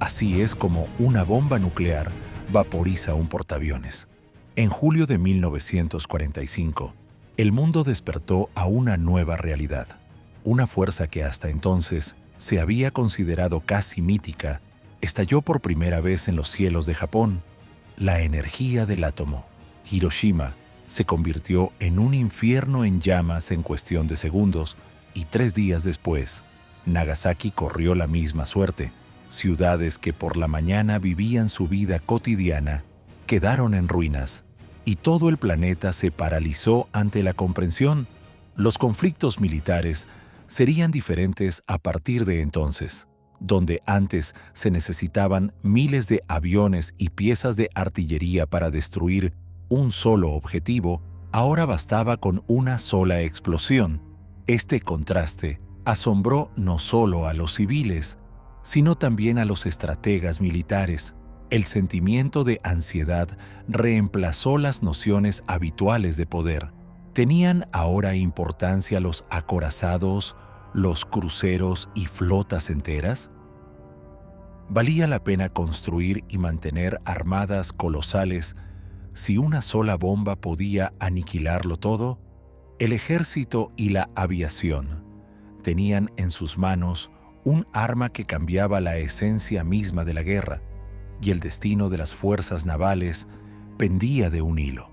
Así es como una bomba nuclear vaporiza un portaaviones. En julio de 1945, el mundo despertó a una nueva realidad. Una fuerza que hasta entonces se había considerado casi mítica, estalló por primera vez en los cielos de Japón: la energía del átomo. Hiroshima se convirtió en un infierno en llamas en cuestión de segundos, y 3 días después, Nagasaki corrió la misma suerte. Ciudades que por la mañana vivían su vida cotidiana quedaron en ruinas, y todo el planeta se paralizó ante la comprensión. Los conflictos militares serían diferentes a partir de entonces. Donde antes se necesitaban miles de aviones y piezas de artillería para destruir un solo objetivo, ahora bastaba con una sola explosión. Este contraste asombró no solo a los civiles, sino también a los estrategas militares. El sentimiento de ansiedad reemplazó las nociones habituales de poder. ¿Tenían ahora importancia los acorazados, los cruceros y flotas enteras? ¿Valía la pena construir y mantener armadas colosales si una sola bomba podía aniquilarlo todo? El ejército y la aviación tenían en sus manos un arma que cambiaba la esencia misma de la guerra, y el destino de las fuerzas navales pendía de un hilo.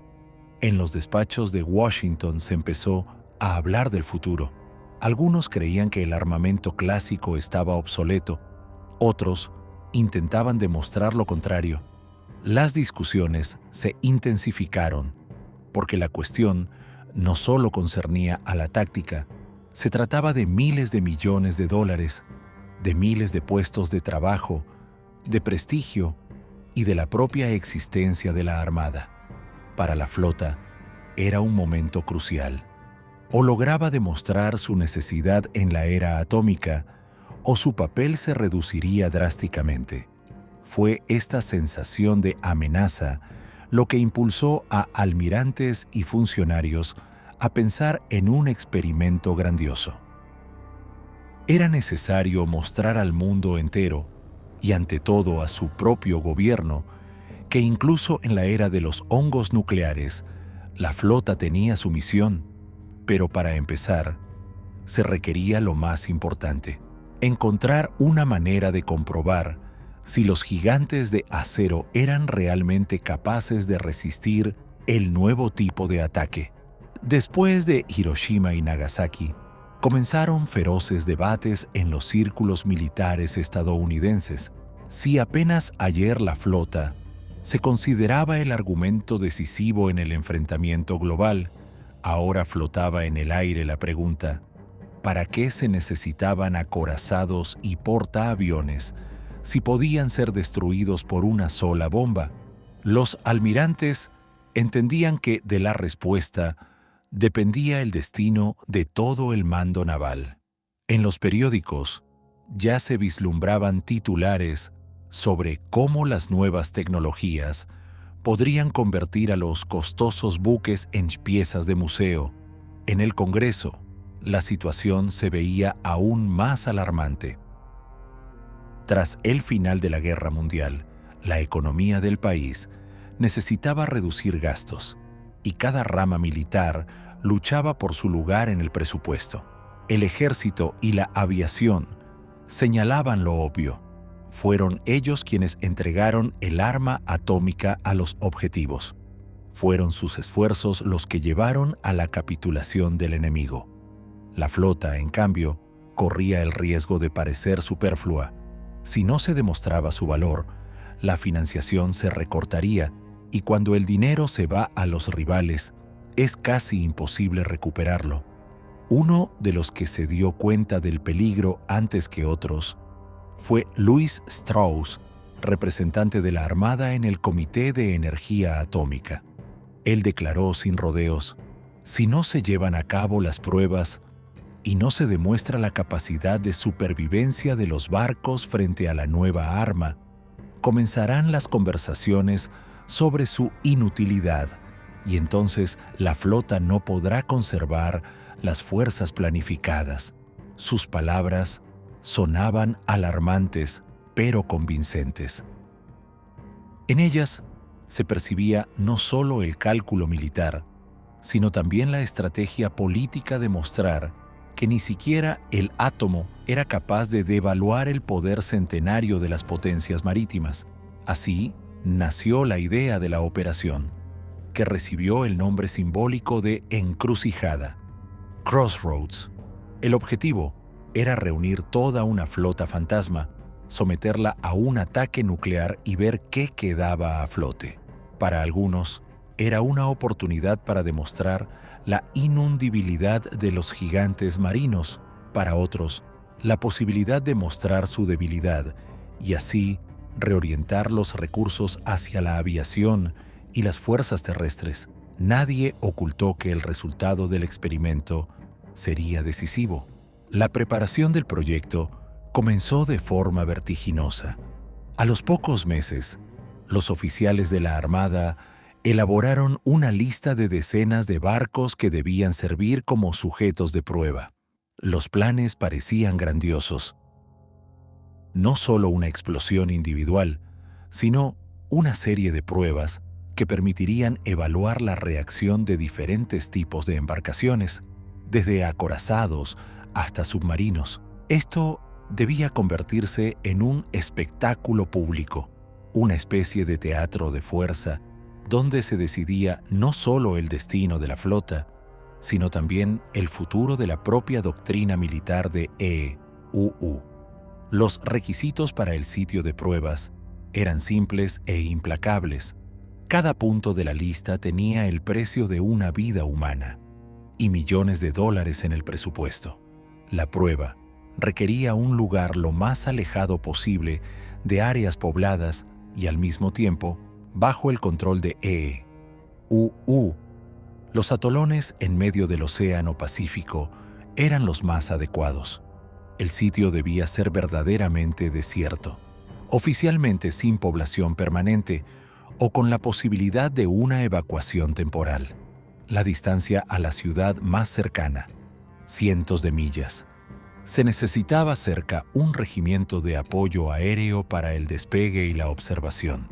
En los despachos de Washington se empezó a hablar del futuro. Algunos creían que el armamento clásico estaba obsoleto, otros intentaban demostrar lo contrario. Las discusiones se intensificaron, porque la cuestión no solo concernía a la táctica, se trataba de miles de millones de dólares, de miles de puestos de trabajo, de prestigio y de la propia existencia de la Armada. Para la flota, era un momento crucial. O lograba demostrar su necesidad en la era atómica, o su papel se reduciría drásticamente. Fue esta sensación de amenaza lo que impulsó a almirantes y funcionarios a pensar en un experimento grandioso. Era necesario mostrar al mundo entero, y ante todo a su propio gobierno, que incluso en la era de los hongos nucleares, la flota tenía su misión. Pero para empezar, se requería lo más importante: encontrar una manera de comprobar si los gigantes de acero eran realmente capaces de resistir el nuevo tipo de ataque. Después de Hiroshima y Nagasaki, comenzaron feroces debates en los círculos militares estadounidenses. Si apenas ayer la flota se consideraba el argumento decisivo en el enfrentamiento global, ahora flotaba en el aire la pregunta: ¿para qué se necesitaban acorazados y portaaviones si podían ser destruidos por una sola bomba? Los almirantes entendían que de la respuesta dependía el destino de todo el mando naval. En los periódicos ya se vislumbraban titulares sobre cómo las nuevas tecnologías podrían convertir a los costosos buques en piezas de museo. En el Congreso, la situación se veía aún más alarmante. Tras el final de la Guerra Mundial, la economía del país necesitaba reducir gastos, y cada rama militar luchaba por su lugar en el presupuesto. El ejército y la aviación señalaban lo obvio. Fueron ellos quienes entregaron el arma atómica a los objetivos. Fueron sus esfuerzos los que llevaron a la capitulación del enemigo. La flota, en cambio, corría el riesgo de parecer superflua. Si no se demostraba su valor, la financiación se recortaría, y cuando el dinero se va a los rivales, es casi imposible recuperarlo. Uno de los que se dio cuenta del peligro antes que otros fue Louis Strauss, representante de la Armada en el Comité de Energía Atómica. Él declaró sin rodeos: si no se llevan a cabo las pruebas y no se demuestra la capacidad de supervivencia de los barcos frente a la nueva arma, comenzarán las conversaciones sobre su inutilidad, y entonces la flota no podrá conservar las fuerzas planificadas. Sus palabras sonaban alarmantes, pero convincentes. En ellas se percibía no solo el cálculo militar, sino también la estrategia política de mostrar que ni siquiera el átomo era capaz de devaluar el poder centenario de las potencias marítimas. Así nació la idea de la operación, que recibió el nombre simbólico de encrucijada, Crossroads. El objetivo era reunir toda una flota fantasma, someterla a un ataque nuclear y ver qué quedaba a flote. Para algunos, era una oportunidad para demostrar la inundibilidad de los gigantes marinos, para otros, la posibilidad de mostrar su debilidad y así reorientar los recursos hacia la aviación y las fuerzas terrestres. Nadie ocultó que el resultado del experimento sería decisivo. La preparación del proyecto comenzó de forma vertiginosa. A los pocos meses, los oficiales de la Armada elaboraron una lista de decenas de barcos que debían servir como sujetos de prueba. Los planes parecían grandiosos. No solo una explosión individual, sino una serie de pruebas que permitirían evaluar la reacción de diferentes tipos de embarcaciones, desde acorazados hasta submarinos. Esto debía convertirse en un espectáculo público, una especie de teatro de fuerza, donde se decidía no solo el destino de la flota, sino también el futuro de la propia doctrina militar de EUU. Los requisitos para el sitio de pruebas eran simples e implacables. Cada punto de la lista tenía el precio de una vida humana y millones de dólares en el presupuesto. La prueba requería un lugar lo más alejado posible de áreas pobladas y al mismo tiempo bajo el control de EUU. Los atolones en medio del Océano Pacífico eran los más adecuados. El sitio debía ser verdaderamente desierto, oficialmente sin población permanente o con la posibilidad de una evacuación temporal. La distancia a la ciudad más cercana, cientos de millas. Se necesitaba cerca un regimiento de apoyo aéreo para el despegue y la observación.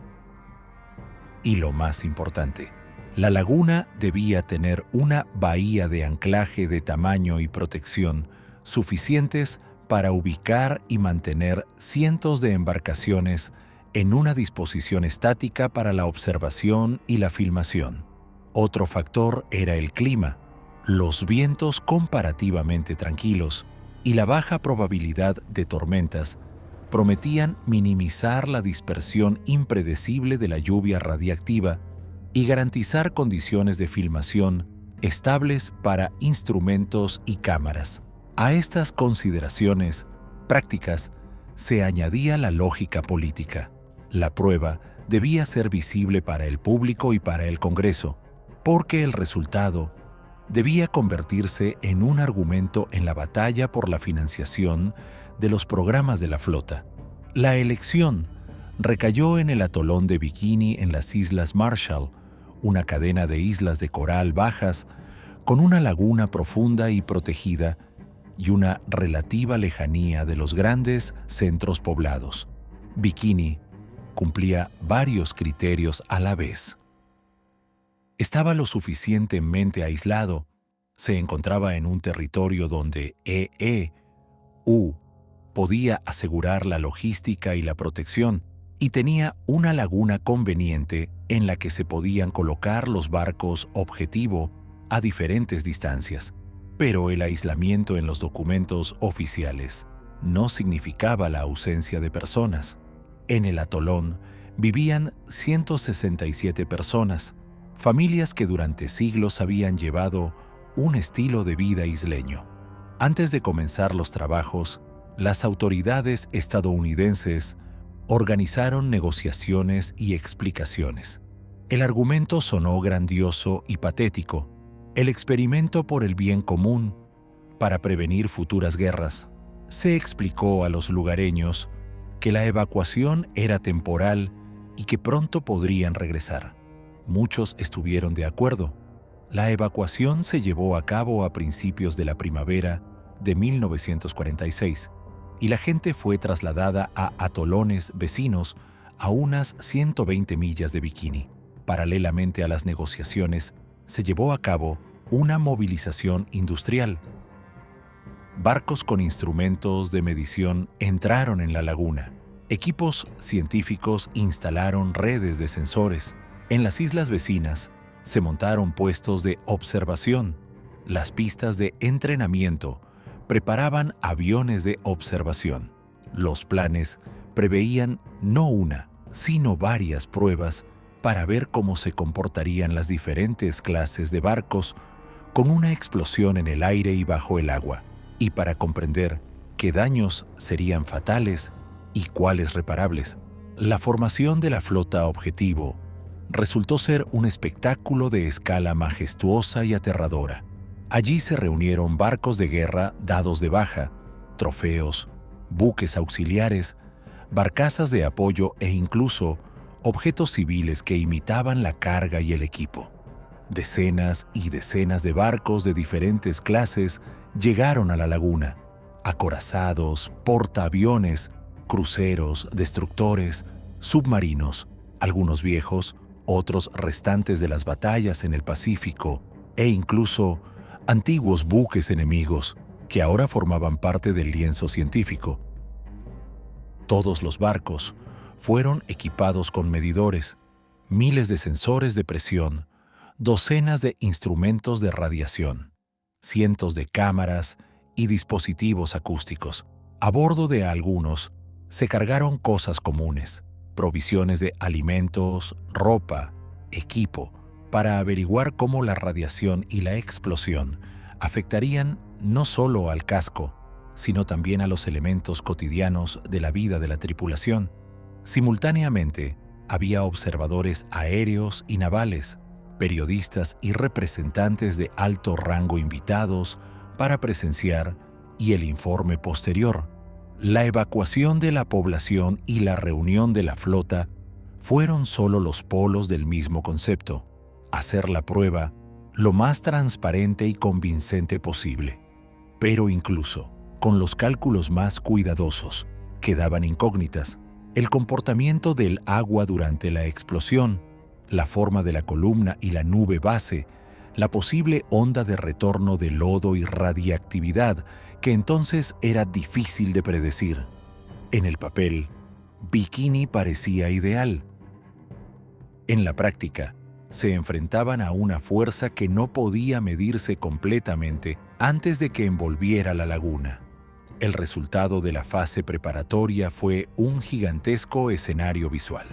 Y lo más importante, la laguna debía tener una bahía de anclaje de tamaño y protección suficientes para ubicar y mantener cientos de embarcaciones en una disposición estática para la observación y la filmación. Otro factor era el clima, los vientos comparativamente tranquilos y la baja probabilidad de tormentas prometían minimizar la dispersión impredecible de la lluvia radiactiva y garantizar condiciones de filmación estables para instrumentos y cámaras. A estas consideraciones prácticas se añadía la lógica política. La prueba debía ser visible para el público y para el Congreso, porque el resultado debía convertirse en un argumento en la batalla por la financiación de los programas de la flota. La elección recayó en el atolón de Bikini en las Islas Marshall, una cadena de islas de coral bajas con una laguna profunda y protegida y una relativa lejanía de los grandes centros poblados. Bikini cumplía varios criterios a la vez. Estaba lo suficientemente aislado, se encontraba en un territorio donde EUU podía asegurar la logística y la protección, y tenía una laguna conveniente en la que se podían colocar los barcos objetivo a diferentes distancias. Pero el aislamiento en los documentos oficiales no significaba la ausencia de personas. En el atolón vivían 167 personas, familias que durante siglos habían llevado un estilo de vida isleño. Antes de comenzar los trabajos, las autoridades estadounidenses organizaron negociaciones y explicaciones. El argumento sonó grandioso y patético. El experimento por el bien común, para prevenir futuras guerras. Se explicó a los lugareños que la evacuación era temporal y que pronto podrían regresar. Muchos estuvieron de acuerdo. La evacuación se llevó a cabo a principios de la primavera de 1946. y la gente fue trasladada a atolones vecinos a unas 120 millas de Bikini. Paralelamente a las negociaciones, se llevó a cabo una movilización industrial. Barcos con instrumentos de medición entraron en la laguna. Equipos científicos instalaron redes de sensores. En las islas vecinas se montaron puestos de observación. Las pistas de entrenamiento preparaban aviones de observación. Los planes preveían no una, sino varias pruebas para ver cómo se comportarían las diferentes clases de barcos con una explosión en el aire y bajo el agua, y para comprender qué daños serían fatales y cuáles reparables. La formación de la flota objetivo resultó ser un espectáculo de escala majestuosa y aterradora. Allí se reunieron barcos de guerra dados de baja, trofeos, buques auxiliares, barcazas de apoyo e incluso objetos civiles que imitaban la carga y el equipo. Decenas y decenas de barcos de diferentes clases llegaron a la laguna: acorazados, portaaviones, cruceros, destructores, submarinos, algunos viejos, otros restantes de las batallas en el Pacífico, e incluso antiguos buques enemigos que ahora formaban parte del lienzo científico. Todos los barcos fueron equipados con medidores, miles de sensores de presión, docenas de instrumentos de radiación, cientos de cámaras y dispositivos acústicos. A bordo de algunos se cargaron cosas comunes, provisiones de alimentos, ropa, equipo, para averiguar cómo la radiación y la explosión afectarían no solo al casco, sino también a los elementos cotidianos de la vida de la tripulación. Simultáneamente, había observadores aéreos y navales, periodistas y representantes de alto rango invitados para presenciar y el informe posterior. La evacuación de la población y la reunión de la flota fueron solo los polos del mismo concepto: hacer la prueba lo más transparente y convincente posible. Pero incluso con los cálculos más cuidadosos, quedaban incógnitas: el comportamiento del agua durante la explosión, la forma de la columna y la nube base, la posible onda de retorno de lodo y radiactividad, que entonces era difícil de predecir. En el papel, Bikini parecía ideal. En la práctica, se enfrentaban a una fuerza que no podía medirse completamente antes de que envolviera la laguna. El resultado de la fase preparatoria fue un gigantesco escenario visual.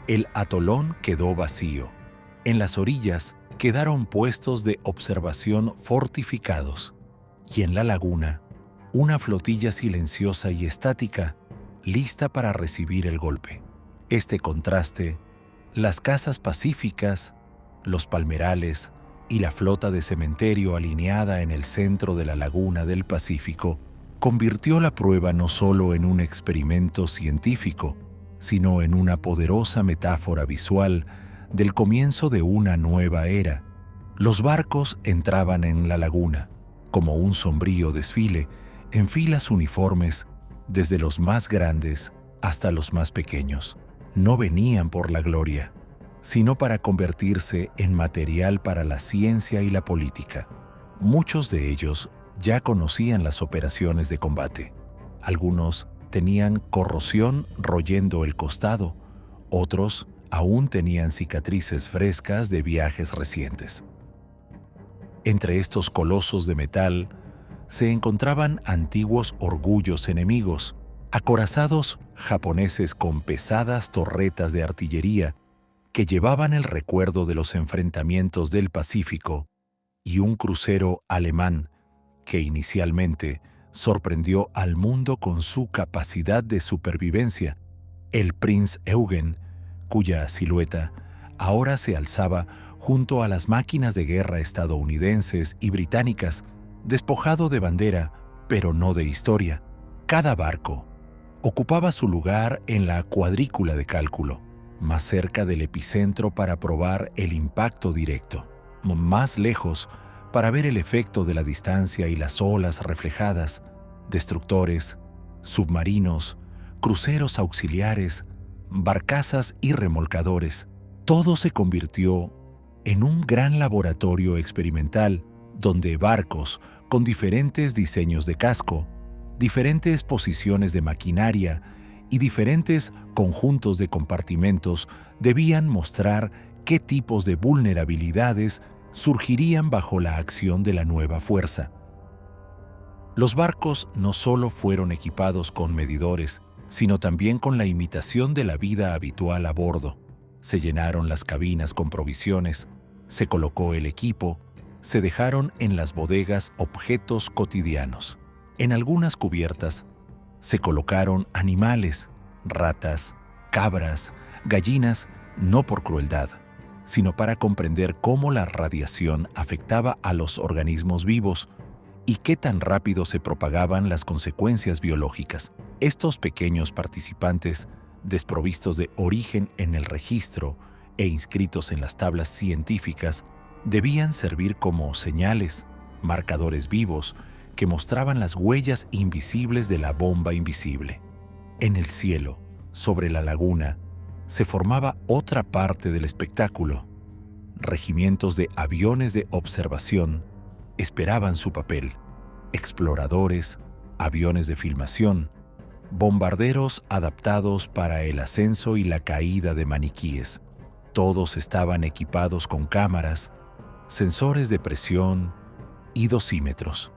El atolón quedó vacío. En las orillas quedaron puestos de observación fortificados, y en la laguna, una flotilla silenciosa y estática, lista para recibir el golpe. Este contraste, las casas pacíficas, los palmerales y la flota de cementerio alineada en el centro de la laguna del Pacífico, convirtió la prueba no solo en un experimento científico, sino en una poderosa metáfora visual del comienzo de una nueva era. Los barcos entraban en la laguna, como un sombrío desfile, en filas uniformes, desde los más grandes hasta los más pequeños. No venían por la gloria, sino para convertirse en material para la ciencia y la política. Muchos de ellos ya conocían las operaciones de combate. Algunos tenían corrosión royendo el costado, otros aún tenían cicatrices frescas de viajes recientes. Entre estos colosos de metal se encontraban antiguos orgullos enemigos, acorazados japoneses con pesadas torretas de artillería que llevaban el recuerdo de los enfrentamientos del Pacífico, y un crucero alemán que inicialmente sorprendió al mundo con su capacidad de supervivencia, el Prinz Eugen, cuya silueta ahora se alzaba junto a las máquinas de guerra estadounidenses y británicas, despojado de bandera, pero no de historia. Cada barco ocupaba su lugar en la cuadrícula de cálculo, más cerca del epicentro para probar el impacto directo, más lejos para ver el efecto de la distancia y las olas reflejadas. Destructores, submarinos, cruceros auxiliares, barcazas y remolcadores. Todo se convirtió en un gran laboratorio experimental donde barcos con diferentes diseños de casco, diferentes posiciones de maquinaria y diferentes conjuntos de compartimentos debían mostrar qué tipos de vulnerabilidades surgirían bajo la acción de la nueva fuerza. Los barcos no solo fueron equipados con medidores, sino también con la imitación de la vida habitual a bordo. Se llenaron las cabinas con provisiones, se colocó el equipo, se dejaron en las bodegas objetos cotidianos. En algunas cubiertas se colocaron animales, ratas, cabras, gallinas, no por crueldad, sino para comprender cómo la radiación afectaba a los organismos vivos y qué tan rápido se propagaban las consecuencias biológicas. Estos pequeños participantes, desprovistos de origen en el registro e inscritos en las tablas científicas, debían servir como señales, marcadores vivos, que mostraban las huellas invisibles de la bomba invisible. En el cielo, sobre la laguna, se formaba otra parte del espectáculo. Regimientos de aviones de observación esperaban su papel. Exploradores, aviones de filmación, bombarderos adaptados para el ascenso y la caída de maniquíes. Todos estaban equipados con cámaras, sensores de presión y dosímetros.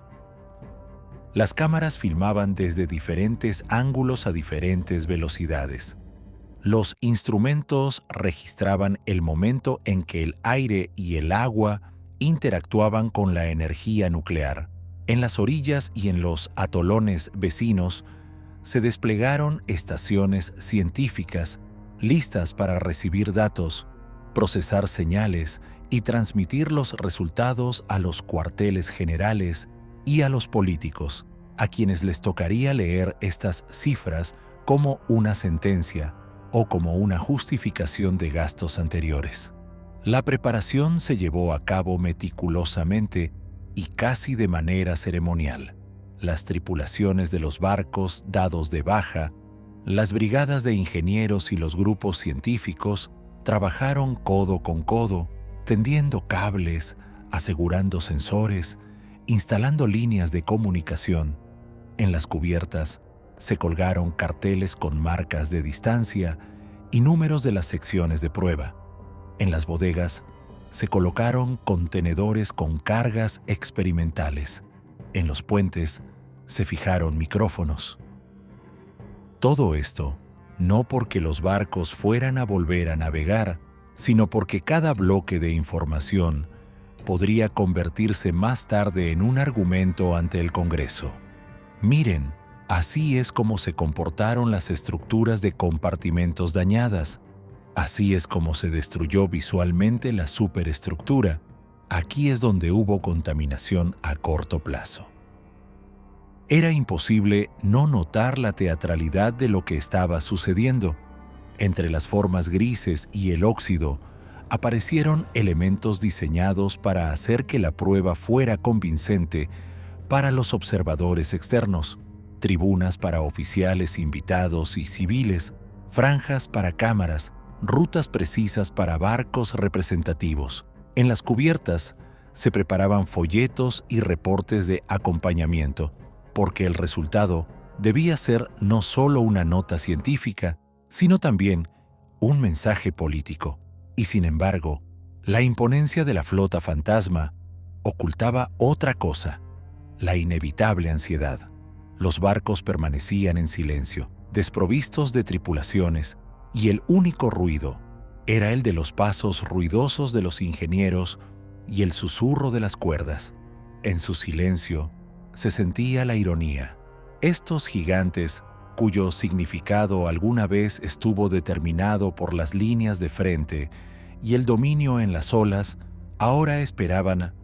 Las cámaras filmaban desde diferentes ángulos a diferentes velocidades. Los instrumentos registraban el momento en que el aire y el agua interactuaban con la energía nuclear. En las orillas y en los atolones vecinos se desplegaron estaciones científicas listas para recibir datos, procesar señales y transmitir los resultados a los cuarteles generales y a los políticos, a quienes les tocaría leer estas cifras como una sentencia o como una justificación de gastos anteriores. La preparación se llevó a cabo meticulosamente y casi de manera ceremonial. Las tripulaciones de los barcos dados de baja, las brigadas de ingenieros y los grupos científicos trabajaron codo con codo, tendiendo cables, asegurando sensores, instalando líneas de comunicación. En las cubiertas se colgaron carteles con marcas de distancia y números de las secciones de prueba. En las bodegas se colocaron contenedores con cargas experimentales. En los puentes se fijaron micrófonos. Todo esto no porque los barcos fueran a volver a navegar, sino porque cada bloque de información podría convertirse más tarde en un argumento ante el Congreso. Miren, así es como se comportaron las estructuras de compartimentos dañadas. Así es como se destruyó visualmente la superestructura. Aquí es donde hubo contaminación a corto plazo. Era imposible no notar la teatralidad de lo que estaba sucediendo. Entre las formas grises y el óxido, aparecieron elementos diseñados para hacer que la prueba fuera convincente para los observadores externos, tribunas para oficiales invitados y civiles, franjas para cámaras, rutas precisas para barcos representativos. En las cubiertas se preparaban folletos y reportes de acompañamiento, porque el resultado debía ser no solo una nota científica, sino también un mensaje político. Y sin embargo, la imponencia de la flota fantasma ocultaba otra cosa: la inevitable ansiedad. Los barcos permanecían en silencio, desprovistos de tripulaciones, y el único ruido era el de los pasos ruidosos de los ingenieros y el susurro de las cuerdas. En su silencio se sentía la ironía. Estos gigantes, cuyo significado alguna vez estuvo determinado por las líneas de frente y el dominio en las olas, ahora esperaban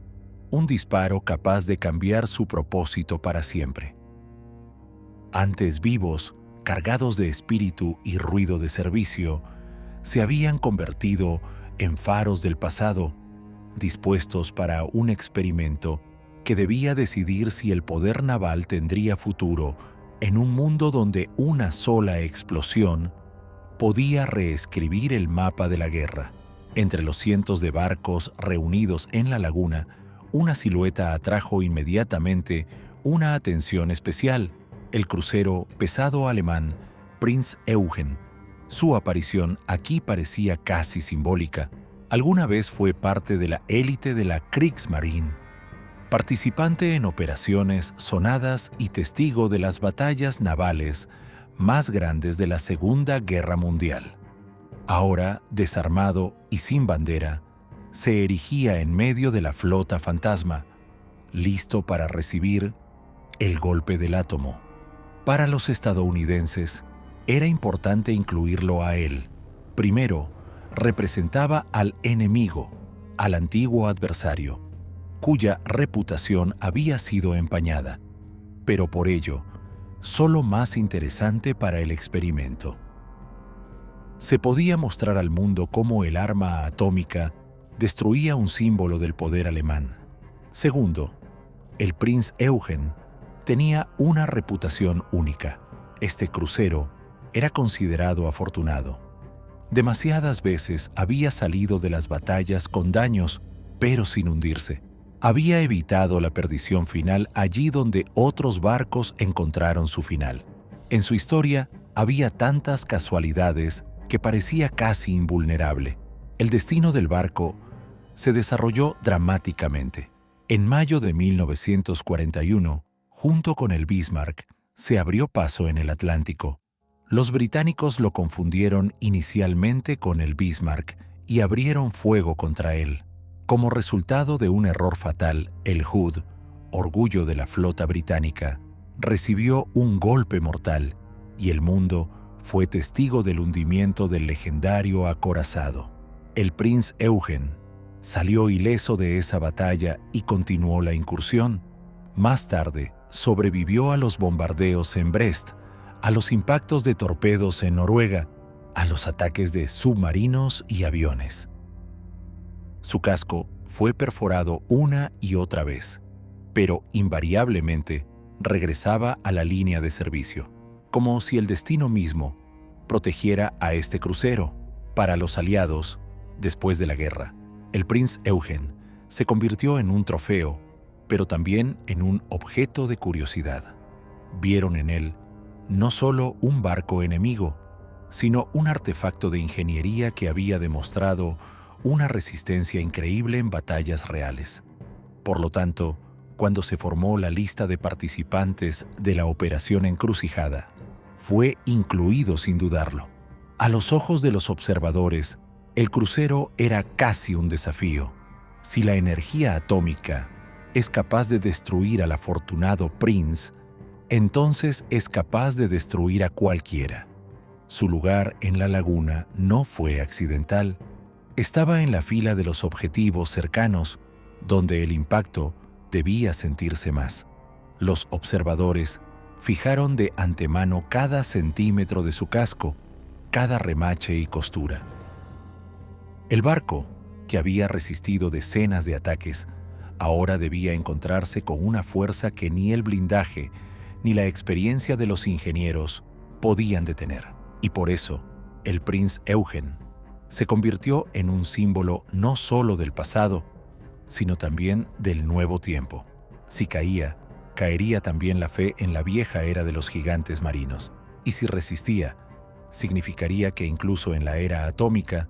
un disparo capaz de cambiar su propósito para siempre. Antes vivos, cargados de espíritu y ruido de servicio, se habían convertido en faros del pasado, dispuestos para un experimento que debía decidir si el poder naval tendría futuro en un mundo donde una sola explosión podía reescribir el mapa de la guerra. Entre los cientos de barcos reunidos en la laguna, una silueta atrajo inmediatamente una atención especial: el crucero pesado alemán Prinz Eugen. Su aparición aquí parecía casi simbólica. Alguna vez fue parte de la élite de la Kriegsmarine, participante en operaciones sonadas y testigo de las batallas navales más grandes de la Segunda Guerra Mundial. Ahora, desarmado y sin bandera, se erigía en medio de la flota fantasma, listo para recibir el golpe del átomo. Para los estadounidenses, era importante incluirlo a él. Primero, representaba al enemigo, al antiguo adversario, cuya reputación había sido empañada, pero por ello, solo más interesante para el experimento. Se podía mostrar al mundo cómo el arma atómica destruía un símbolo del poder alemán. Segundo, el Prinz Eugen tenía una reputación única. Este crucero era considerado afortunado. Demasiadas veces había salido de las batallas con daños, pero sin hundirse. Había evitado la perdición final allí donde otros barcos encontraron su final. En su historia había tantas casualidades que parecía casi invulnerable. El destino del barco se desarrolló dramáticamente. En mayo de 1941, junto con el Bismarck, se abrió paso en el Atlántico. Los británicos lo confundieron inicialmente con el Bismarck y abrieron fuego contra él. Como resultado de un error fatal, el Hood, orgullo de la flota británica, recibió un golpe mortal y el mundo fue testigo del hundimiento del legendario acorazado. El Prinz Eugen salió ileso de esa batalla y continuó la incursión. Más tarde, sobrevivió a los bombardeos en Brest, a los impactos de torpedos en Noruega, a los ataques de submarinos y aviones. Su casco fue perforado una y otra vez, pero invariablemente regresaba a la línea de servicio, como si el destino mismo protegiera a este crucero. Para los aliados, después de la guerra, el Prinz Eugen se convirtió en un trofeo, pero también en un objeto de curiosidad. Vieron en él no solo un barco enemigo, sino un artefacto de ingeniería que había demostrado una resistencia increíble en batallas reales. Por lo tanto, cuando se formó la lista de participantes de la Operación Encrucijada, fue incluido sin dudarlo. A los ojos de los observadores, el crucero era casi un desafío. Si la energía atómica es capaz de destruir al afortunado Prinz, entonces es capaz de destruir a cualquiera. Su lugar en la laguna no fue accidental. Estaba en la fila de los objetivos cercanos, donde el impacto debía sentirse más. Los observadores fijaron de antemano cada centímetro de su casco, cada remache y costura. El barco, que había resistido decenas de ataques, ahora debía encontrarse con una fuerza que ni el blindaje ni la experiencia de los ingenieros podían detener. Y por eso, el Prinz Eugen se convirtió en un símbolo no solo del pasado, sino también del nuevo tiempo. Si caía, caería también la fe en la vieja era de los gigantes marinos. Y si resistía, significaría que incluso en la era atómica,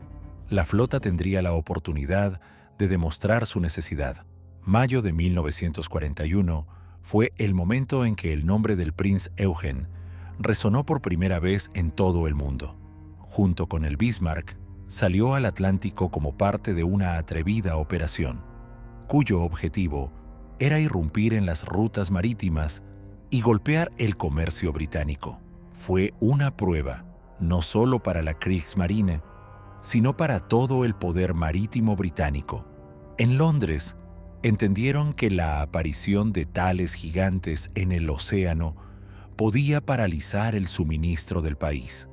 la flota tendría la oportunidad de demostrar su necesidad. Mayo de 1941 fue el momento en que el nombre del Prinz Eugen resonó por primera vez en todo el mundo. Junto con el Bismarck, salió al Atlántico como parte de una atrevida operación, cuyo objetivo era irrumpir en las rutas marítimas y golpear el comercio británico. Fue una prueba, no solo para la Kriegsmarine, sino para todo el poder marítimo británico. En Londres, entendieron que la aparición de tales gigantes en el océano podía paralizar el suministro del país.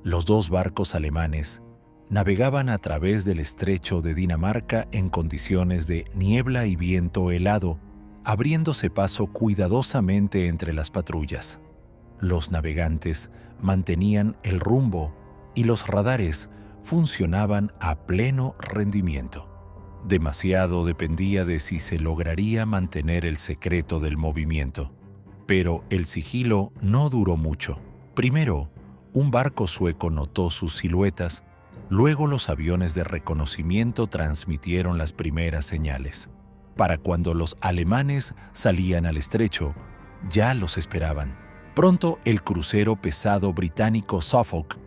Los dos barcos alemanes navegaban a través del estrecho de Dinamarca en condiciones de niebla y viento helado abriéndose paso cuidadosamente entre las patrullas. Los navegantes mantenían el rumbo y los radares funcionaban a pleno rendimiento. Demasiado dependía de si se lograría mantener el secreto del movimiento. Pero el sigilo no duró mucho. Primero, un barco sueco notó sus siluetas, luego los aviones de reconocimiento transmitieron las primeras señales. Para cuando los alemanes salían al estrecho, ya los esperaban. Pronto el crucero pesado británico Suffolk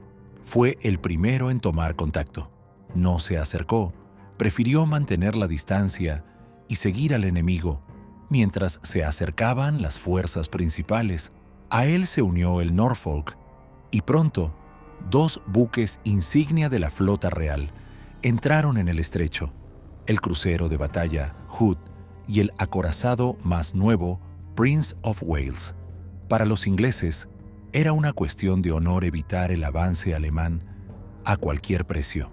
fue el primero en tomar contacto. No se acercó, prefirió mantener la distancia y seguir al enemigo, mientras se acercaban las fuerzas principales. A él se unió el Norfolk, y pronto, dos buques insignia de la flota real entraron en el estrecho, el crucero de batalla Hood y el acorazado más nuevo Prince of Wales. Para los ingleses, era una cuestión de honor evitar el avance alemán a cualquier precio.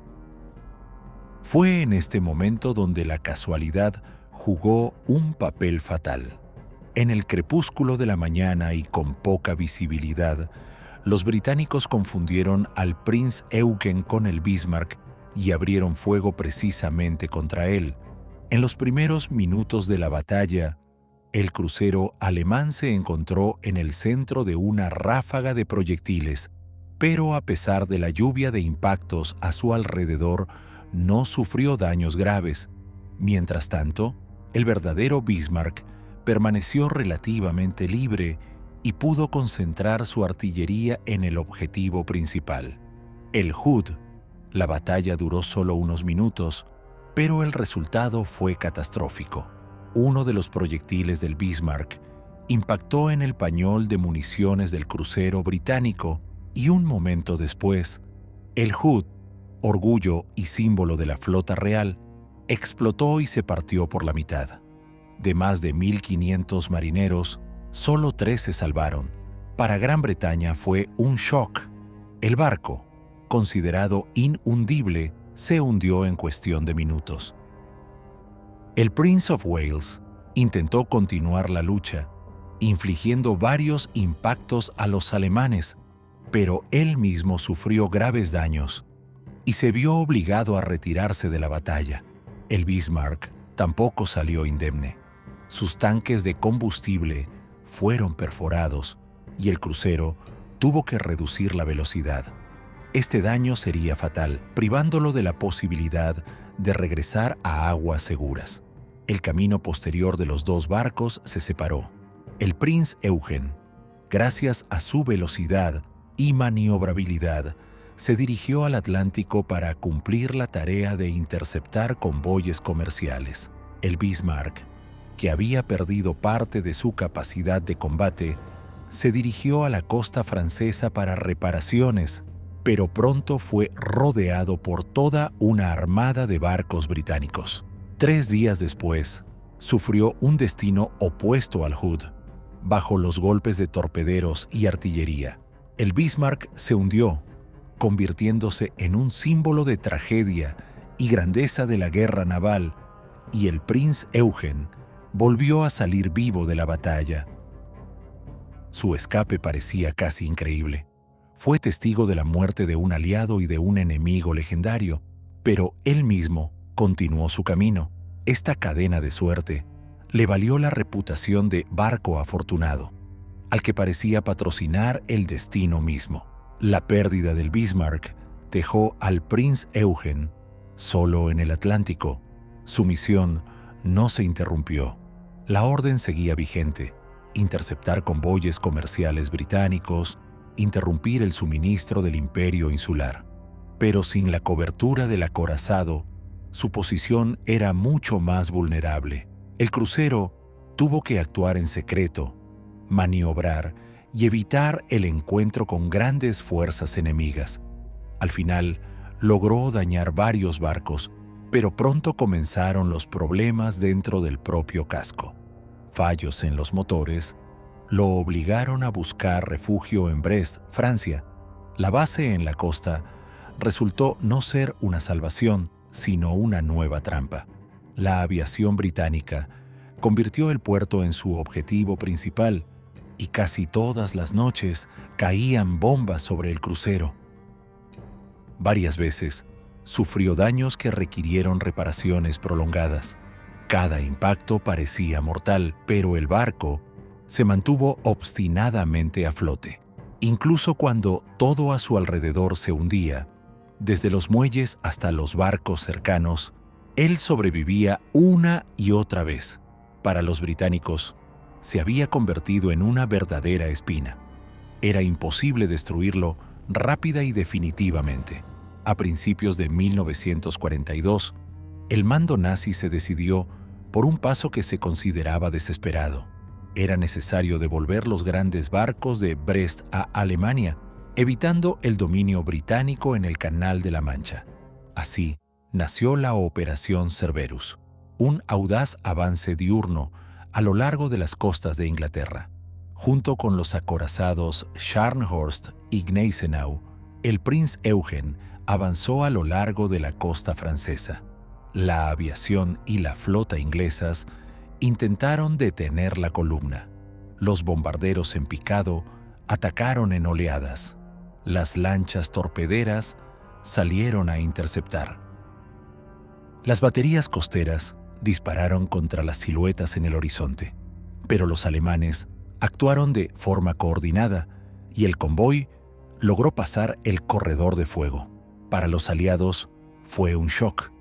Fue en este momento donde la casualidad jugó un papel fatal. En el crepúsculo de la mañana y con poca visibilidad, los británicos confundieron al Prinz Eugen con el Bismarck y abrieron fuego precisamente contra él. En los primeros minutos de la batalla, el crucero alemán se encontró en el centro de una ráfaga de proyectiles, pero a pesar de la lluvia de impactos a su alrededor, no sufrió daños graves. Mientras tanto, el verdadero Bismarck permaneció relativamente libre y pudo concentrar su artillería en el objetivo principal, el Hood. La batalla duró solo unos minutos, pero el resultado fue catastrófico. Uno de los proyectiles del Bismarck impactó en el pañol de municiones del crucero británico y un momento después, el Hood, orgullo y símbolo de la flota real, explotó y se partió por la mitad. De más de 1.500 marineros, solo 3 se salvaron. Para Gran Bretaña fue un shock. El barco, considerado inhundible, se hundió en cuestión de minutos. El Prince of Wales intentó continuar la lucha, infligiendo varios impactos a los alemanes, pero él mismo sufrió graves daños y se vio obligado a retirarse de la batalla. El Bismarck tampoco salió indemne. Sus tanques de combustible fueron perforados y el crucero tuvo que reducir la velocidad. Este daño sería fatal, privándolo de la posibilidad de regresar a aguas seguras. El camino posterior de los dos barcos se separó. El Prinz Eugen, gracias a su velocidad y maniobrabilidad, se dirigió al Atlántico para cumplir la tarea de interceptar convoyes comerciales. El Bismarck, que había perdido parte de su capacidad de combate, se dirigió a la costa francesa para reparaciones, pero pronto fue rodeado por toda una armada de barcos británicos. 3 días después, sufrió un destino opuesto al Hood. Bajo los golpes de torpederos y artillería, el Bismarck se hundió, convirtiéndose en un símbolo de tragedia y grandeza de la guerra naval, y el Prinz Eugen volvió a salir vivo de la batalla. Su escape parecía casi increíble. Fue testigo de la muerte de un aliado y de un enemigo legendario, pero él mismo continuó su camino. Esta cadena de suerte le valió la reputación de barco afortunado, al que parecía patrocinar el destino mismo. La pérdida del Bismarck dejó al Prinz Eugen solo en el Atlántico. Su misión no se interrumpió. La orden seguía vigente: interceptar convoyes comerciales británicos, interrumpir el suministro del imperio insular. Pero sin la cobertura del acorazado, su posición era mucho más vulnerable. El crucero tuvo que actuar en secreto, maniobrar y evitar el encuentro con grandes fuerzas enemigas. Al final, logró dañar varios barcos, pero pronto comenzaron los problemas dentro del propio casco. Fallos en los motores lo obligaron a buscar refugio en Brest, Francia. La base en la costa resultó no ser una salvación, sino una nueva trampa. La aviación británica convirtió el puerto en su objetivo principal y casi todas las noches caían bombas sobre el crucero. Varias veces sufrió daños que requirieron reparaciones prolongadas. Cada impacto parecía mortal, pero el barco se mantuvo obstinadamente a flote. Incluso cuando todo a su alrededor se hundía, desde los muelles hasta los barcos cercanos, él sobrevivía una y otra vez. Para los británicos, se había convertido en una verdadera espina. Era imposible destruirlo rápida y definitivamente. A principios de 1942, el mando nazi se decidió por un paso que se consideraba desesperado. Era necesario devolver los grandes barcos de Brest a Alemania, evitando el dominio británico en el Canal de la Mancha. Así nació la Operación Cerberus, un audaz avance diurno a lo largo de las costas de Inglaterra. Junto con los acorazados Scharnhorst y Gneisenau, el Prinz Eugen avanzó a lo largo de la costa francesa. La aviación y la flota inglesas intentaron detener la columna. Los bombarderos en picado atacaron en oleadas. Las lanchas torpederas salieron a interceptar. Las baterías costeras dispararon contra las siluetas en el horizonte, pero los alemanes actuaron de forma coordinada y el convoy logró pasar el corredor de fuego. Para los aliados fue un shock.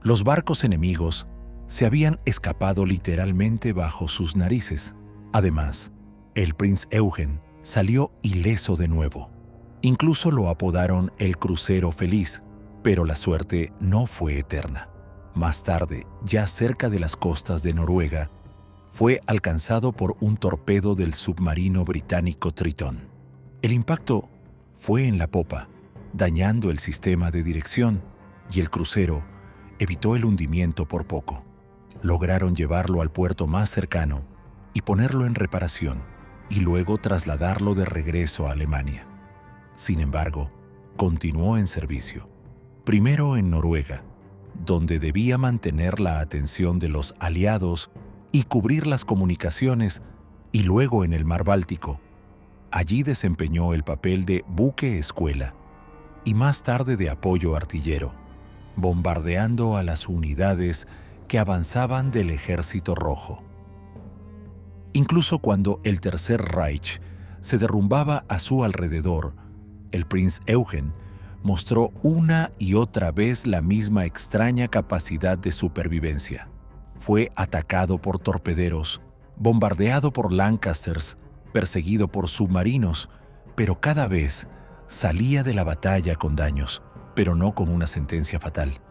Los barcos enemigos se habían escapado literalmente bajo sus narices. Además, el Prinz Eugen salió ileso de nuevo. Incluso lo apodaron el crucero feliz, pero la suerte no fue eterna. Más tarde, ya cerca de las costas de Noruega, fue alcanzado por un torpedo del submarino británico Tritón. El impacto fue en la popa, dañando el sistema de dirección, y el crucero evitó el hundimiento por poco. Lograron llevarlo al puerto más cercano y ponerlo en reparación, y luego trasladarlo de regreso a Alemania. Sin embargo, continuó en servicio, primero en Noruega, donde debía mantener la atención de los aliados y cubrir las comunicaciones, y luego en el Mar Báltico. Allí desempeñó el papel de buque escuela y más tarde de apoyo artillero, bombardeando a las unidades que avanzaban del Ejército Rojo. Incluso cuando el Tercer Reich se derrumbaba a su alrededor, el Prinz Eugen mostró una y otra vez la misma extraña capacidad de supervivencia. Fue atacado por torpederos, bombardeado por Lancasters, perseguido por submarinos, pero cada vez salía de la batalla con daños, pero no con una sentencia fatal.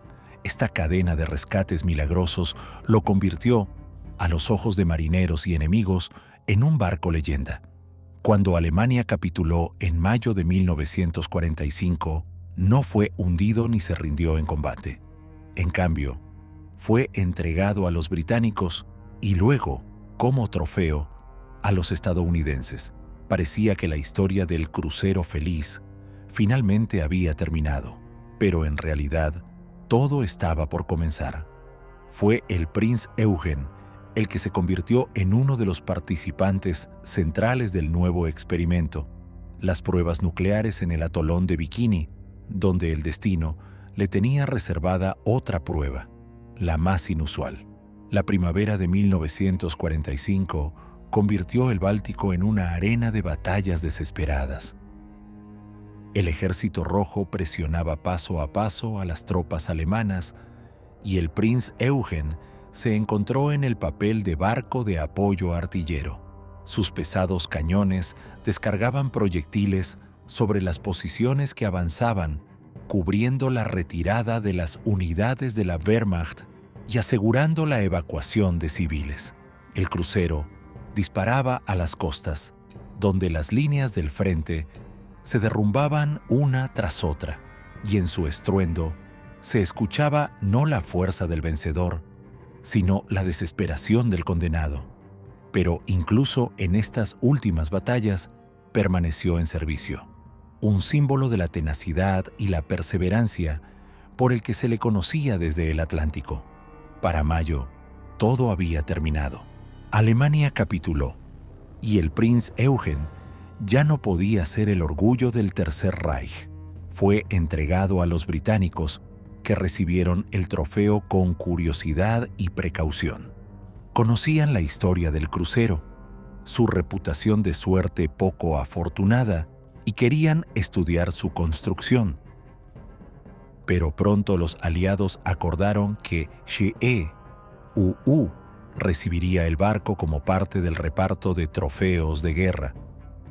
Esta cadena de rescates milagrosos lo convirtió, a los ojos de marineros y enemigos, en un barco leyenda. Cuando Alemania capituló en mayo de 1945, no fue hundido ni se rindió en combate. En cambio, fue entregado a los británicos y luego, como trofeo, a los estadounidenses. Parecía que la historia del crucero feliz finalmente había terminado, pero en realidad todo estaba por comenzar. Fue el Prinz Eugen el que se convirtió en uno de los participantes centrales del nuevo experimento, las pruebas nucleares en el atolón de Bikini, donde el destino le tenía reservada otra prueba, la más inusual. La primavera de 1945 convirtió el Báltico en una arena de batallas desesperadas. El Ejército Rojo presionaba paso a paso a las tropas alemanas y el Prinz Eugen se encontró en el papel de barco de apoyo artillero. Sus pesados cañones descargaban proyectiles sobre las posiciones que avanzaban, cubriendo la retirada de las unidades de la Wehrmacht y asegurando la evacuación de civiles. El crucero disparaba a las costas, donde las líneas del frente se derrumbaban una tras otra, y en su estruendo se escuchaba no la fuerza del vencedor, sino la desesperación del condenado. Pero incluso en estas últimas batallas permaneció en servicio, un símbolo de la tenacidad y la perseverancia por el que se le conocía desde el Atlántico. Para mayo, todo había terminado. Alemania capituló, y el Prinz Eugen ya no podía ser el orgullo del Tercer Reich. Fue entregado a los británicos, que recibieron el trofeo con curiosidad y precaución. Conocían la historia del crucero, su reputación de suerte poco afortunada, y querían estudiar su construcción. Pero pronto los aliados acordaron que GEUU recibiría el barco como parte del reparto de trofeos de guerra.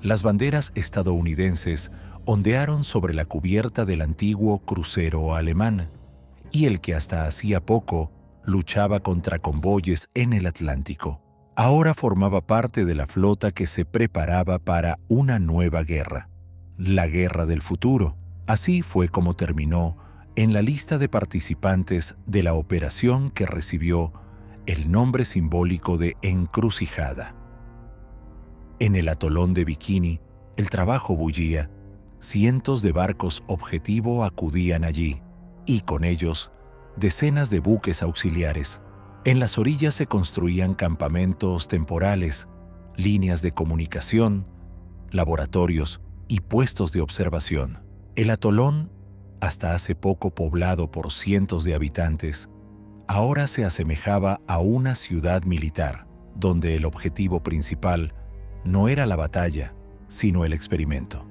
Las banderas estadounidenses ondearon sobre la cubierta del antiguo crucero alemán, y el que hasta hacía poco luchaba contra convoyes en el Atlántico. Ahora formaba parte de la flota que se preparaba para una nueva guerra, la guerra del futuro. Así fue como terminó en la lista de participantes de la operación que recibió el nombre simbólico de Encrucijada. En el atolón de Bikini, el trabajo bullía. Cientos de barcos objetivo acudían allí, y con ellos, decenas de buques auxiliares. En las orillas se construían campamentos temporales, líneas de comunicación, laboratorios y puestos de observación. El atolón, hasta hace poco poblado por cientos de habitantes, ahora se asemejaba a una ciudad militar, donde el objetivo principal no era la batalla, sino el experimento.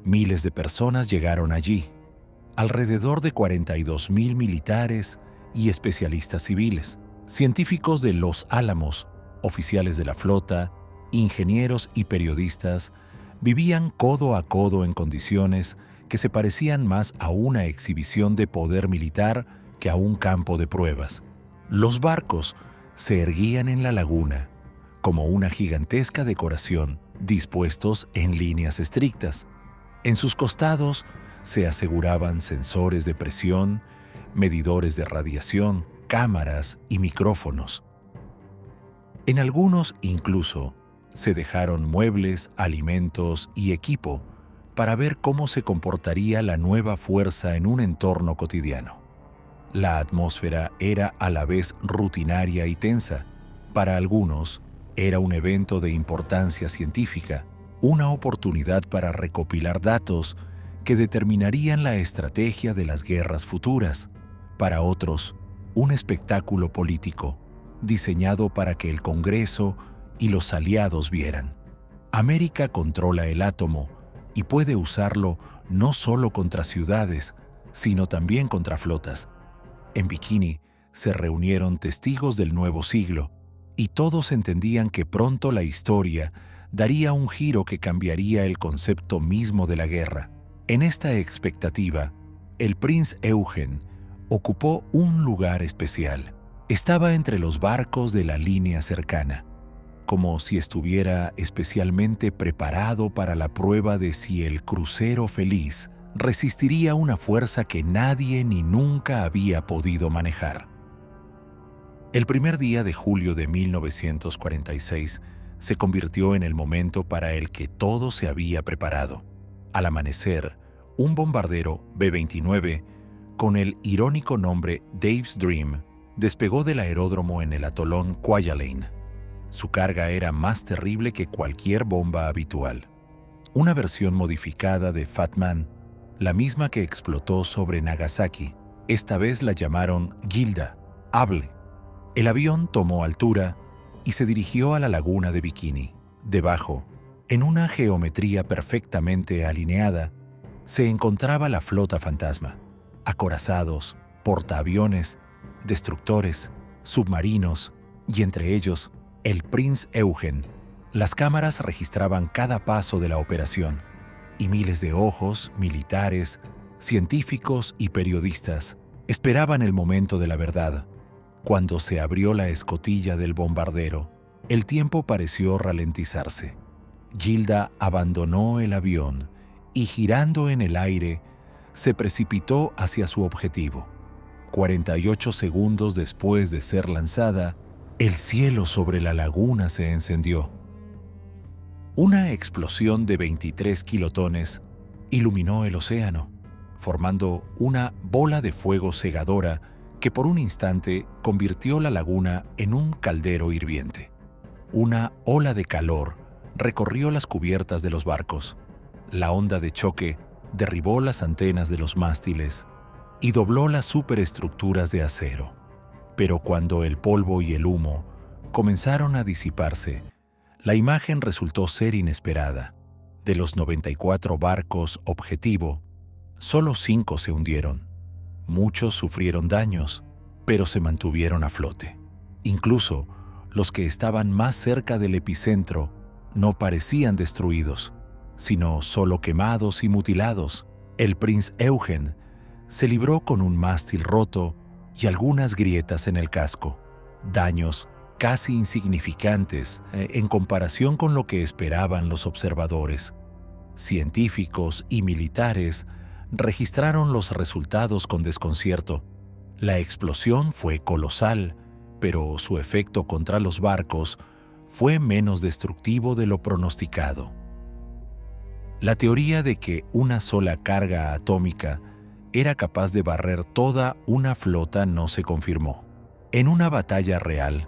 Miles de personas llegaron allí, alrededor de 42,000 militares y especialistas civiles, científicos de Los Álamos, oficiales de la flota, ingenieros y periodistas vivían codo a codo en condiciones que se parecían más a una exhibición de poder militar que a un campo de pruebas. Los barcos se erguían en la laguna, como una gigantesca decoración, dispuestos en líneas estrictas. En sus costados se aseguraban sensores de presión, medidores de radiación, cámaras y micrófonos. En algunos incluso se dejaron muebles, alimentos y equipo para ver cómo se comportaría la nueva fuerza en un entorno cotidiano. La atmósfera era a la vez rutinaria y tensa. Para algunos, era un evento de importancia científica, una oportunidad para recopilar datos que determinarían la estrategia de las guerras futuras. Para otros, un espectáculo político, diseñado para que el Congreso y los aliados vieran. América controla el átomo y puede usarlo no solo contra ciudades, sino también contra flotas. En Bikini se reunieron testigos del nuevo siglo, y todos entendían que pronto la historia daría un giro que cambiaría el concepto mismo de la guerra. En esta expectativa, el Prinz Eugen ocupó un lugar especial. Estaba entre los barcos de la línea cercana, como si estuviera especialmente preparado para la prueba de si el crucero feliz resistiría una fuerza que nadie ni nunca había podido manejar. El primer día de julio de 1946 se convirtió en el momento para el que todo se había preparado. Al amanecer, un bombardero B-29, con el irónico nombre Dave's Dream, despegó del aeródromo en el atolón Kwajalein. Su carga era más terrible que cualquier bomba habitual. Una versión modificada de Fat Man, la misma que explotó sobre Nagasaki. Esta vez la llamaron Gilda, Able. El avión tomó altura y se dirigió a la laguna de Bikini. Debajo, en una geometría perfectamente alineada, se encontraba la flota fantasma. Acorazados, portaaviones, destructores, submarinos y entre ellos, el Prinz Eugen. Las cámaras registraban cada paso de la operación y miles de ojos, militares, científicos y periodistas esperaban el momento de la verdad. Cuando se abrió la escotilla del bombardero, el tiempo pareció ralentizarse. Gilda abandonó el avión y, girando en el aire, se precipitó hacia su objetivo. 48 segundos después de ser lanzada, el cielo sobre la laguna se encendió. Una explosión de 23 kilotones iluminó el océano, formando una bola de fuego cegadora que por un instante convirtió la laguna en un caldero hirviente. Una ola de calor recorrió las cubiertas de los barcos. La onda de choque derribó las antenas de los mástiles y dobló las superestructuras de acero. Pero cuando el polvo y el humo comenzaron a disiparse, la imagen resultó ser inesperada. De los 94 barcos objetivo, solo 5 se hundieron. Muchos sufrieron daños, pero se mantuvieron a flote. Incluso los que estaban más cerca del epicentro no parecían destruidos, sino solo quemados y mutilados. El Prinz Eugen se libró con un mástil roto y algunas grietas en el casco, daños casi insignificantes en comparación con lo que esperaban los observadores. Científicos y militares registraron los resultados con desconcierto. La explosión fue colosal, pero su efecto contra los barcos fue menos destructivo de lo pronosticado. La teoría de que una sola carga atómica era capaz de barrer toda una flota no se confirmó. En una batalla real,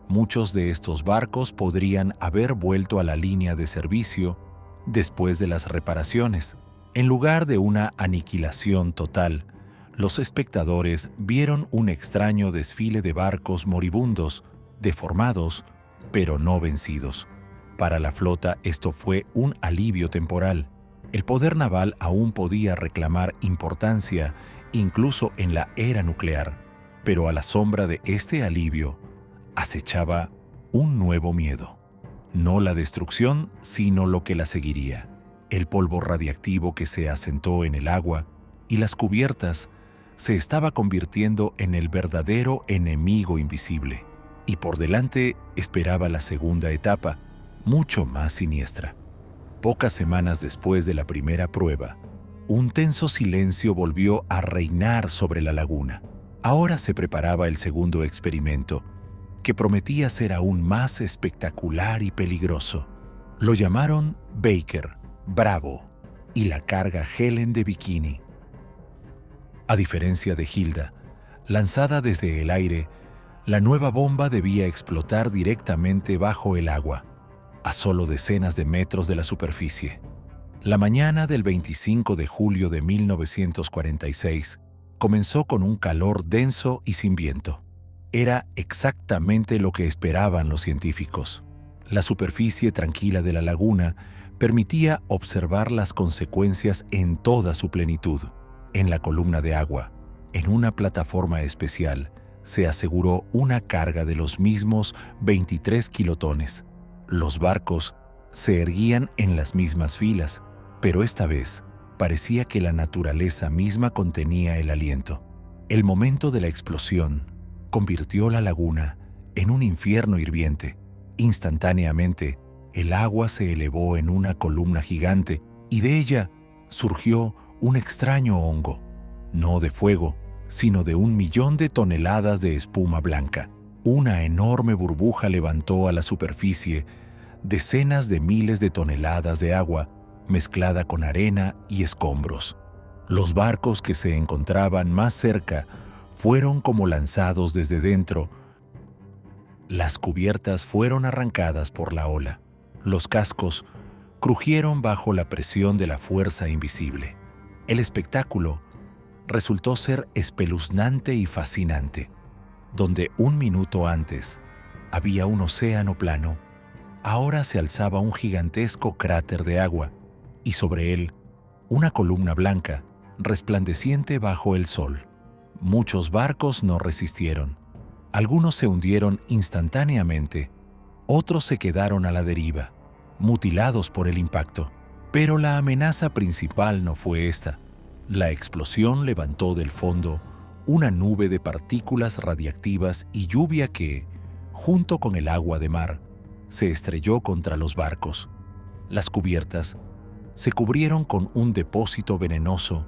muchos de estos barcos podrían haber vuelto a la línea de servicio después de las reparaciones. En lugar de una aniquilación total, los espectadores vieron un extraño desfile de barcos moribundos, deformados, pero no vencidos. Para la flota esto fue un alivio temporal. El poder naval aún podía reclamar importancia, incluso en la era nuclear, pero a la sombra de este alivio acechaba un nuevo miedo. No la destrucción, sino lo que la seguiría. El polvo radiactivo que se asentó en el agua y las cubiertas se estaba convirtiendo en el verdadero enemigo invisible. Y por delante esperaba la segunda etapa, mucho más siniestra. Pocas semanas después de la primera prueba, un tenso silencio volvió a reinar sobre la laguna. Ahora se preparaba el segundo experimento, que prometía ser aún más espectacular y peligroso. Lo llamaron Baker, Bravo, y la carga Helen de Bikini. A diferencia de Hilda, lanzada desde el aire, la nueva bomba debía explotar directamente bajo el agua, a solo decenas de metros de la superficie. La mañana del 25 de julio de 1946 comenzó con un calor denso y sin viento. Era exactamente lo que esperaban los científicos. La superficie tranquila de la laguna permitía observar las consecuencias en toda su plenitud. En la columna de agua, en una plataforma especial, se aseguró una carga de los mismos 23 kilotones. Los barcos se erguían en las mismas filas, pero esta vez parecía que la naturaleza misma contenía el aliento. El momento de la explosión convirtió la laguna en un infierno hirviente. Instantáneamente, el agua se elevó en una columna gigante y de ella surgió un extraño hongo, no de fuego, sino de 1.000.000 de toneladas de espuma blanca. Una enorme burbuja levantó a la superficie decenas de miles de toneladas de agua mezclada con arena y escombros. Los barcos que se encontraban más cerca fueron como lanzados desde dentro. Las cubiertas fueron arrancadas por la ola. Los cascos crujieron bajo la presión de la fuerza invisible. El espectáculo resultó ser espeluznante y fascinante. Donde un minuto antes había un océano plano, ahora se alzaba un gigantesco cráter de agua y sobre él una columna blanca resplandeciente bajo el sol. Muchos barcos no resistieron. Algunos se hundieron instantáneamente, otros se quedaron a la deriva, mutilados por el impacto. Pero la amenaza principal no fue esta. La explosión levantó del fondo una nube de partículas radiactivas y lluvia que, junto con el agua de mar, se estrelló contra los barcos. Las cubiertas se cubrieron con un depósito venenoso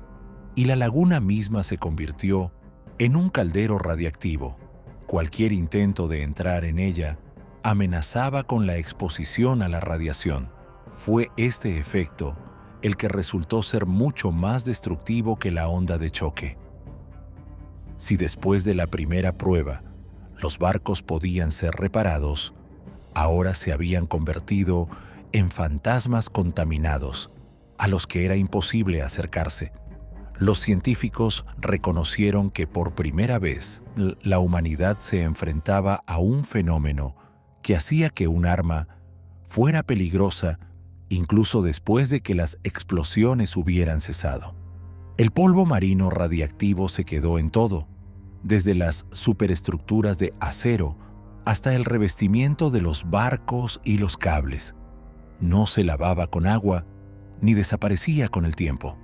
y la laguna misma se convirtió en un caldero radiactivo. Cualquier intento de entrar en ella amenazaba con la exposición a la radiación. Fue este efecto el que resultó ser mucho más destructivo que la onda de choque. Si después de la primera prueba los barcos podían ser reparados, ahora se habían convertido en fantasmas contaminados, a los que era imposible acercarse. Los científicos reconocieron que por primera vez la humanidad se enfrentaba a un fenómeno que hacía que un arma fuera peligrosa incluso después de que las explosiones hubieran cesado. El polvo marino radiactivo se quedó en todo, desde las superestructuras de acero hasta el revestimiento de los barcos y los cables. No se lavaba con agua ni desaparecía con el tiempo.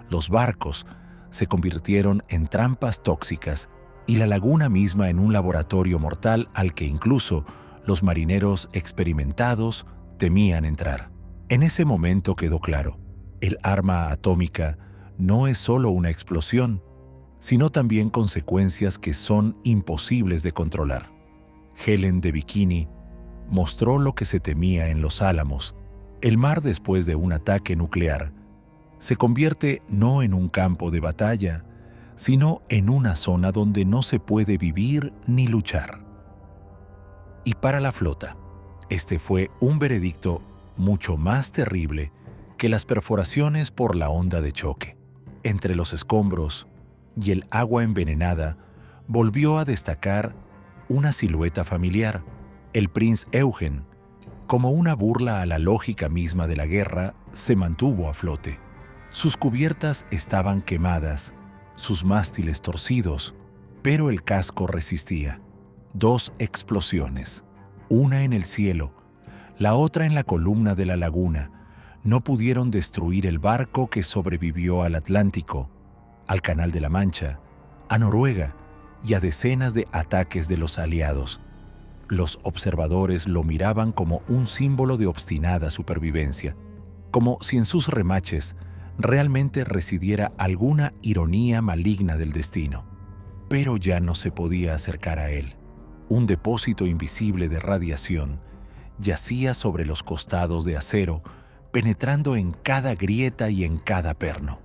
Los barcos se convirtieron en trampas tóxicas y la laguna misma en un laboratorio mortal al que incluso los marineros experimentados temían entrar. En ese momento quedó claro, el arma atómica no es solo una explosión, sino también consecuencias que son imposibles de controlar. Helen de Bikini mostró lo que se temía en Los Álamos. El mar después de un ataque nuclear se convierte no en un campo de batalla, sino en una zona donde no se puede vivir ni luchar. Y para la flota, este fue un veredicto mucho más terrible que las perforaciones por la onda de choque. Entre los escombros y el agua envenenada volvió a destacar una silueta familiar, el Prinz Eugen. Como una burla a la lógica misma de la guerra, se mantuvo a flote. Sus cubiertas estaban quemadas, sus mástiles torcidos, pero el casco resistía. 2 explosiones, una en el cielo, la otra en la columna de la laguna, no pudieron destruir el barco que sobrevivió al Atlántico, al Canal de la Mancha, a Noruega y a decenas de ataques de los aliados. Los observadores lo miraban como un símbolo de obstinada supervivencia, como si en sus remaches realmente residiera alguna ironía maligna del destino. Pero ya no se podía acercar a él. Un depósito invisible de radiación yacía sobre los costados de acero, penetrando en cada grieta y en cada perno.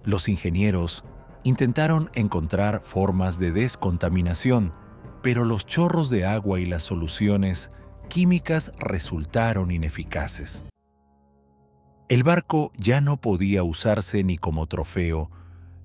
Los ingenieros intentaron encontrar formas de descontaminación, pero los chorros de agua y las soluciones químicas resultaron ineficaces. El barco ya no podía usarse ni como trofeo,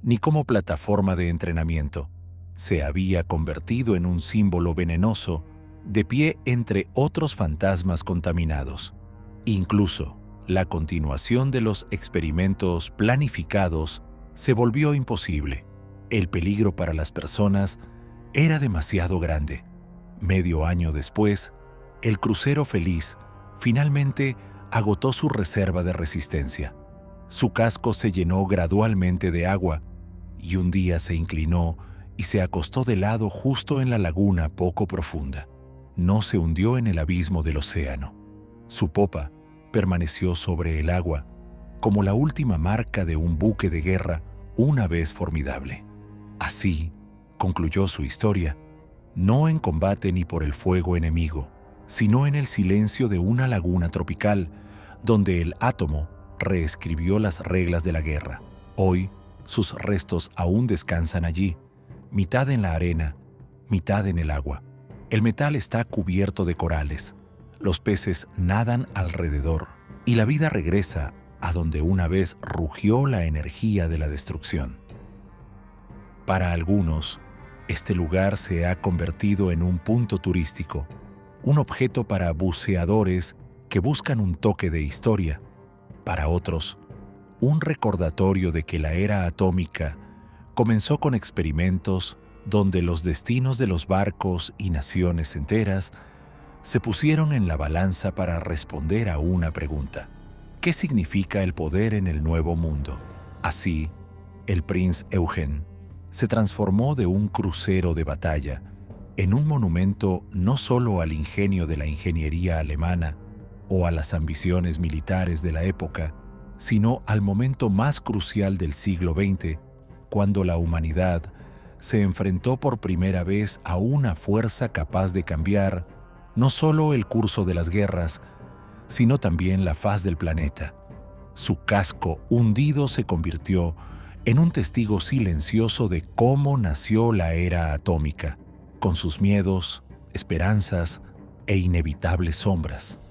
ni como plataforma de entrenamiento. Se había convertido en un símbolo venenoso, de pie entre otros fantasmas contaminados. Incluso, la continuación de los experimentos planificados se volvió imposible. El peligro para las personas era demasiado grande. Medio año después, el crucero Feliz finalmente agotó su reserva de resistencia. Su casco se llenó gradualmente de agua y un día se inclinó y se acostó de lado justo en la laguna poco profunda. No se hundió en el abismo del océano. Su popa permaneció sobre el agua, como la última marca de un buque de guerra una vez formidable. Así concluyó su historia, no en combate ni por el fuego enemigo, sino en el silencio de una laguna tropical, donde el átomo reescribió las reglas de la guerra. Hoy, sus restos aún descansan allí, mitad en la arena, mitad en el agua. El metal está cubierto de corales, los peces nadan alrededor y la vida regresa a donde una vez rugió la energía de la destrucción. Para algunos, este lugar se ha convertido en un punto turístico, un objeto para buceadores que buscan un toque de historia. Para otros, un recordatorio de que la era atómica comenzó con experimentos donde los destinos de los barcos y naciones enteras se pusieron en la balanza para responder a una pregunta: ¿qué significa el poder en el nuevo mundo? Así, el Prinz Eugen se transformó de un crucero de batalla en un monumento no solo al ingenio de la ingeniería alemana o a las ambiciones militares de la época, sino al momento más crucial del siglo XX, cuando la humanidad se enfrentó por primera vez a una fuerza capaz de cambiar no solo el curso de las guerras, sino también la faz del planeta. Su casco hundido se convirtió en un testigo silencioso de cómo nació la era atómica, con sus miedos, esperanzas e inevitables sombras.